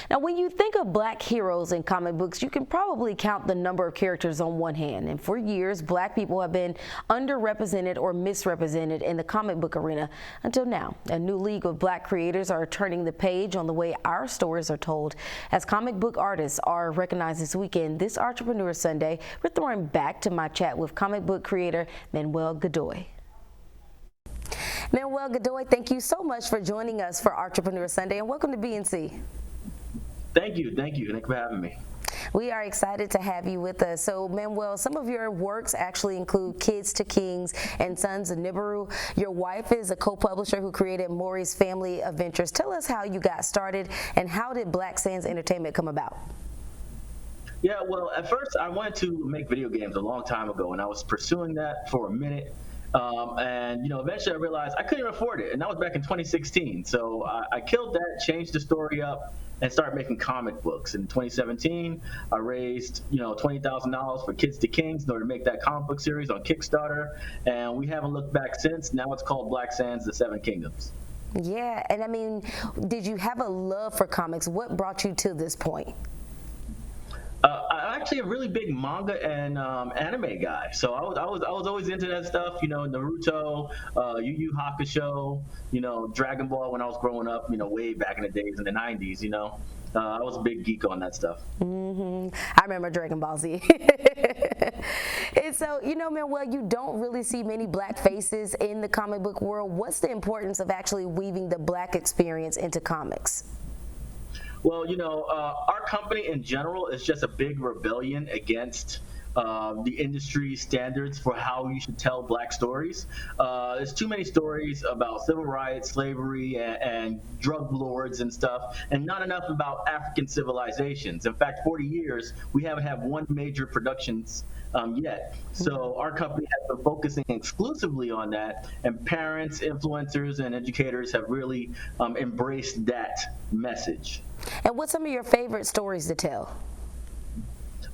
Now, when you think of black heroes in comic books, you can probably count the number of characters on one hand. And for years, black people have been underrepresented or misrepresented in the comic book arena until now. A new league of black creators are turning the page on the way our stories are told. As comic book artists are recognized this weekend, this Entrepreneur Sunday, we're throwing back to my chat with comic book creator Manuel Godoy. Manuel Godoy, thank you so much for joining us for Entrepreneur Sunday, and welcome to BNC. Thank you. Thank you for having me. We are excited to have you with us. So, Manuel, some of your works actually include Kids to Kings and Sons of Nibiru. Your wife is a co-publisher who created Maury's Family Adventures. Tell us how you got started and how did Black Sands Entertainment come about? Yeah, well, at first I wanted to make video games a long time ago, and I was pursuing that for a minute. And eventually I realized I couldn't afford it, and that was back in 2016. So I killed that, changed the story up, and started making comic books. In 2017, I raised $20,000 for Kids to Kings in order to make that comic book series on Kickstarter, and we haven't looked back since. Now it's called Black Sands: The Seven Kingdoms. Yeah, and I mean, did you have a love for comics? What brought you to this point? I'm actually a really big manga and anime guy, so I was always into that stuff. Naruto, Yu Yu Hakusho, Dragon Ball when I was growing up. Way back in the days in the '90s. I was a big geek on that stuff. I remember Dragon Ball Z. And so, Manuel, you don't really see many black faces in the comic book world. What's the importance of actually weaving the black experience into comics? Well, our company in general is just a big rebellion against the industry standards for how you should tell black stories. There's too many stories about civil rights, slavery, and drug lords and stuff, and not enough about African civilizations. In fact, 40 years, we haven't had one major productions yet. So our company has been focusing exclusively on that, and parents, influencers, and educators have really embraced that message. And what's some of your favorite stories to tell?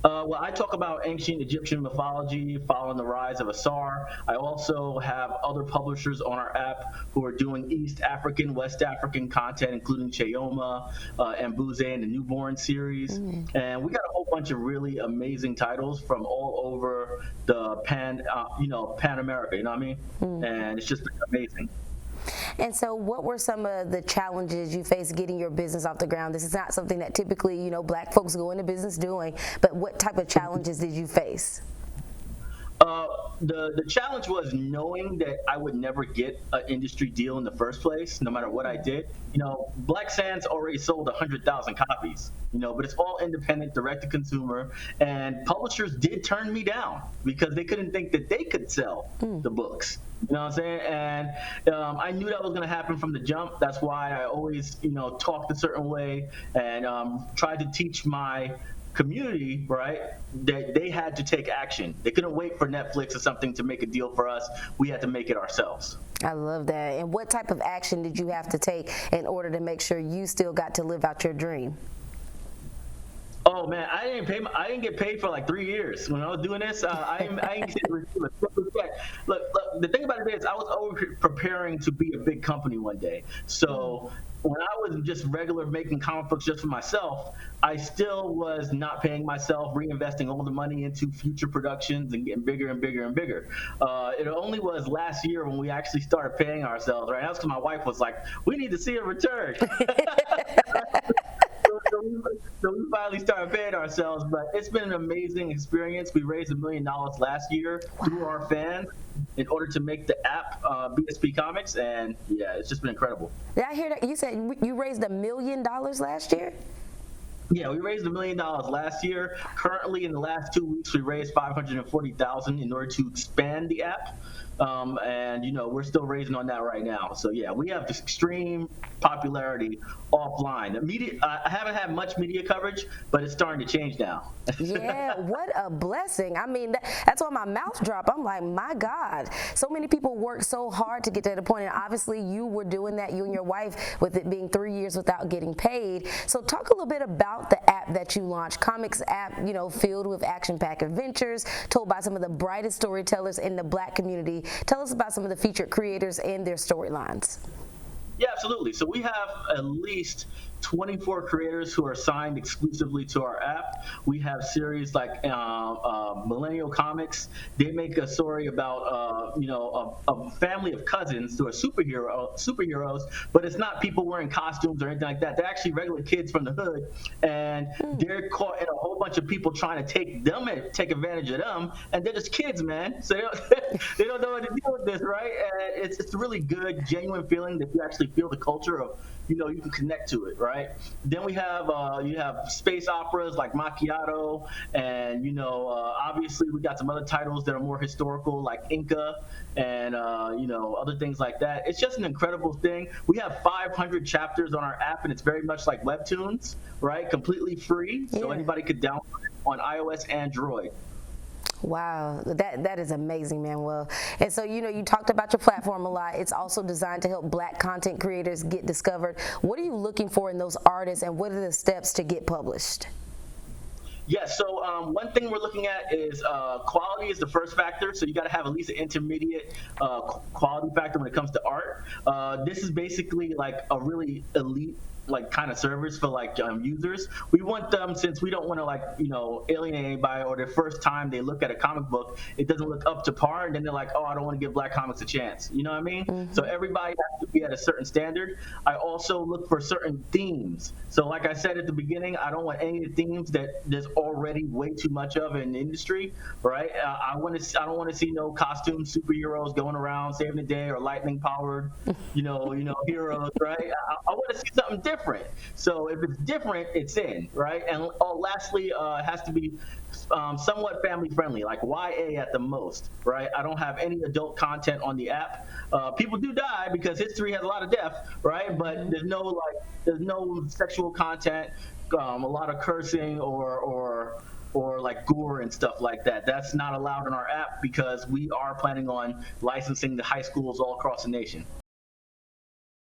Well, I talk about ancient Egyptian mythology, following the rise of Asar. I also have other publishers on our app who are doing East African, West African content, including Chayoma and Buze and the Newborn series. And we got a whole bunch of really amazing titles from all over the Pan America, you know what I mean? And it's just amazing. And so what were some of the challenges you faced getting your business off the ground? This is not something that typically, black folks go into business doing, but what type of challenges did you face? The challenge was knowing that I would never get an industry deal in the first place, no matter what I did. Black Sands already sold 100,000 copies, but it's all independent, direct to consumer, and publishers did turn me down because they couldn't think that they could sell the books. You know what I'm saying? And I knew that was going to happen from the jump. That's why I always, talked a certain way and tried to teach my community, right, that they had to take action. They couldn't wait for Netflix or something to make a deal for us. We had to make it ourselves. I love that. And what type of action did you have to take in order to make sure you still got to live out your dream? Oh man, I didn't get paid for like 3 years when I was doing this. I didn't receive a simple check. Look, the thing about it is, I was always preparing to be a big company one day. So when I was just regular making comic books just for myself, I still was not paying myself, reinvesting all the money into future productions and getting bigger and bigger and bigger. It only was last year when we actually started paying ourselves. Right, that's because my wife was like, "We need to see a return." So we finally started paying ourselves, but it's been an amazing experience. We raised $1 million last year through our fans in order to make the app BSP Comics, and yeah, it's just been incredible. Did I hear that you said you raised $1 million last year? Yeah, we raised $1 million last year. Currently, in the last 2 weeks, we raised $540,000 in order to expand the app. And we're still raising on that right now. So yeah, we have this extreme popularity offline. The media, I haven't had much media coverage, but it's starting to change now. Yeah, what a blessing. I mean, that's why my mouth dropped. I'm like, my God, so many people work so hard to get to the point, and obviously you were doing that, you and your wife, with it being 3 years without getting paid. So talk a little bit about the app that you launched, comics app, filled with action-packed adventures, told by some of the brightest storytellers in the black community. Tell us about some of the featured creators and their storylines. Yeah, absolutely. So we have at least 24 creators who are signed exclusively to our app. We have series like Millennial Comics. They make a story about a family of cousins who are superheroes, but it's not people wearing costumes or anything like that. They're actually regular kids from the hood, and they're caught in a whole bunch of people trying to take advantage of them, and they're just kids, man. So they don't know what to do with this, right? And it's a really good, genuine feeling that you actually feel the culture of, you can connect to it, right? Then we have you have space operas like Macchiato, and obviously we got some other titles that are more historical like Inca, and other things like that. It's just an incredible thing. We have 500 chapters on our app, and it's very much like webtoons, right? Completely free, so anybody could download it on iOS, Android. Wow, that is amazing, Manuel. And so, you talked about your platform a lot. It's also designed to help Black content creators get discovered. What are you looking for in those artists, and what are the steps to get published? Yeah, so one thing we're looking at is quality is the first factor. So you got to have at least an intermediate quality factor when it comes to art. This is basically like a really elite kind of service for users. We want them, since we don't want to alienate anybody, or the first time they look at a comic book, it doesn't look up to par, and then they're like, oh, I don't want to give Black comics a chance. You know what I mean? Mm-hmm. So everybody has to be at a certain standard. I also look for certain themes. So like I said at the beginning, I don't want any of the themes that there's already way too much of in the industry, right? I don't want to see no costume superheroes going around saving the day, or lightning powered, heroes, right? I want to see something different. So if it's different, it's in, right? And lastly, it has to be somewhat family friendly, like YA at the most, right? I don't have any adult content on the app. People do die because history has a lot of death, right? But there's no sexual content, a lot of cursing or like gore and stuff like that. That's not allowed in our app because we are planning on licensing to high schools all across the nation.